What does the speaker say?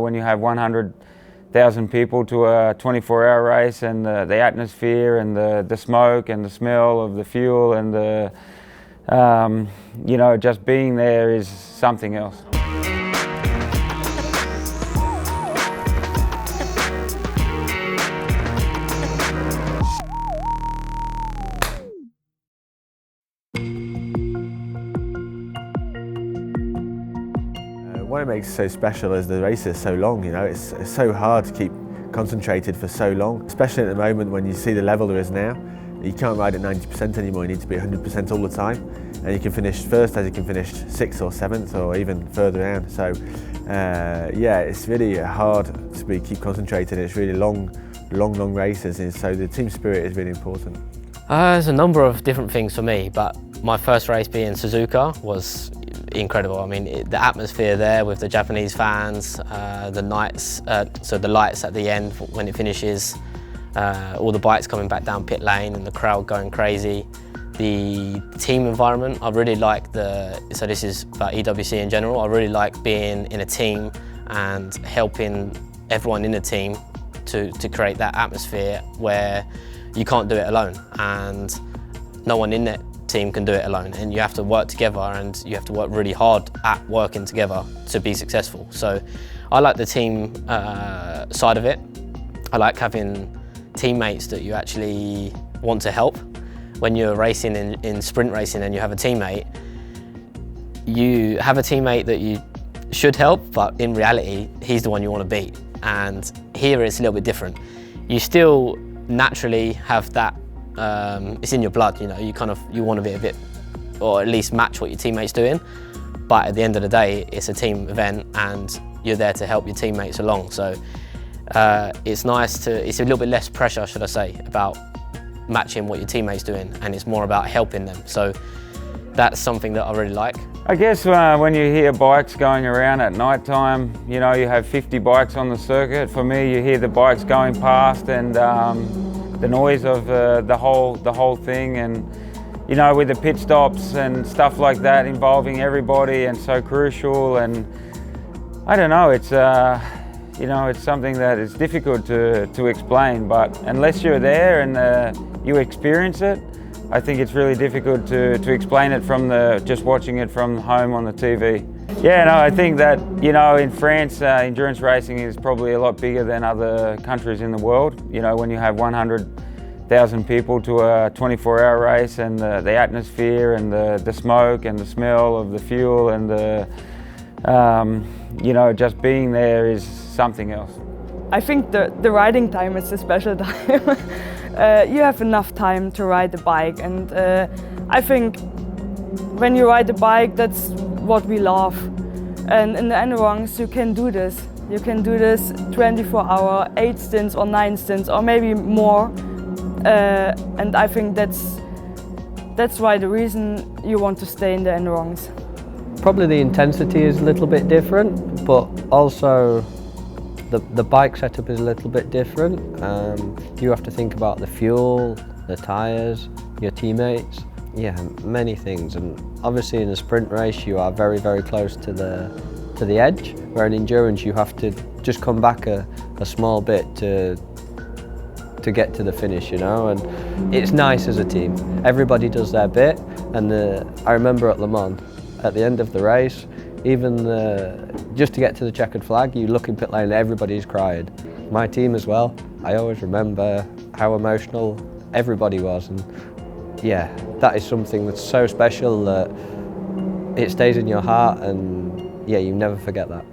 When you have 100,000 people to a 24-hour race, and the atmosphere and the smoke and the smell of the fuel and the just being there is something else. What makes it so special is the race is so long, it's so hard to keep concentrated for so long, especially at the moment when you see the level there is now. You can't ride at 90% anymore, you need to be 100% all the time, and you can finish first as you can finish 6th or 7th or even further down. So yeah, it's really hard to keep concentrated. It's really long races, and so the team spirit is really important. There's a number of different things for me, but my first race being Suzuka was incredible. I mean, the atmosphere there with the Japanese fans, the nights, so the lights at the end when it finishes, all the bikes coming back down pit lane and the crowd going crazy. The team environment, I really like so this is about EWC in general, I really like being in a team and helping everyone in the team to create that atmosphere where you can't do it alone, and no one in that team can do it alone, and you have to work together, and you have to work really hard at working together to be successful. So I like the team side of it. I like having teammates that you actually want to help. When you're racing in sprint racing and you have a teammate that you should help, but in reality he's the one you want to beat. And here it's a little bit different. You still naturally have that, it's in your blood, you want to be a bit, or at least match what your teammate's doing, but at the end of the day it's a team event and you're there to help your teammates along. So it's a little bit less pressure, should I say, about matching what your teammate's doing, and it's more about helping them. So that's something that I really like. I guess when you hear bikes going around at night time, you have 50 bikes on the circuit. For me, you hear the bikes going past and the noise of the whole thing, and with the pit stops and stuff like that involving everybody, and so crucial. And I don't know, it's it's something that is difficult to explain, but unless you're there and you experience it, I think it's really difficult to explain it from just watching it from home on the TV. Yeah, no, I think that, in France, endurance racing is probably a lot bigger than other countries in the world. When you have 100,000 people to a 24-hour race, and the atmosphere and the smoke and the smell of the fuel and the, just being there is something else. I think the riding time is a special time. You have enough time to ride the bike, and I think when you ride the bike, that's what we love. And in the endurance, you can do this. You can do this 24-hour, 8 stints or 9 stints, or maybe more. And I think that's why the reason you want to stay in the endurance. Probably the intensity is a little bit different, but also the bike setup is a little bit different. You have to think about the fuel, the tyres, your teammates, yeah, many things. And obviously in a sprint race you are very, very close to the edge, where in endurance you have to just come back a small bit to get to the finish, and it's nice as a team. Everybody does their bit, and I remember at Le Mans, at the end of the race, even just to get to the checkered flag, you look in pit lane and everybody's crying. My team as well. I always remember how emotional everybody was, and yeah, that is something that's so special that it stays in your heart, and yeah, you never forget that.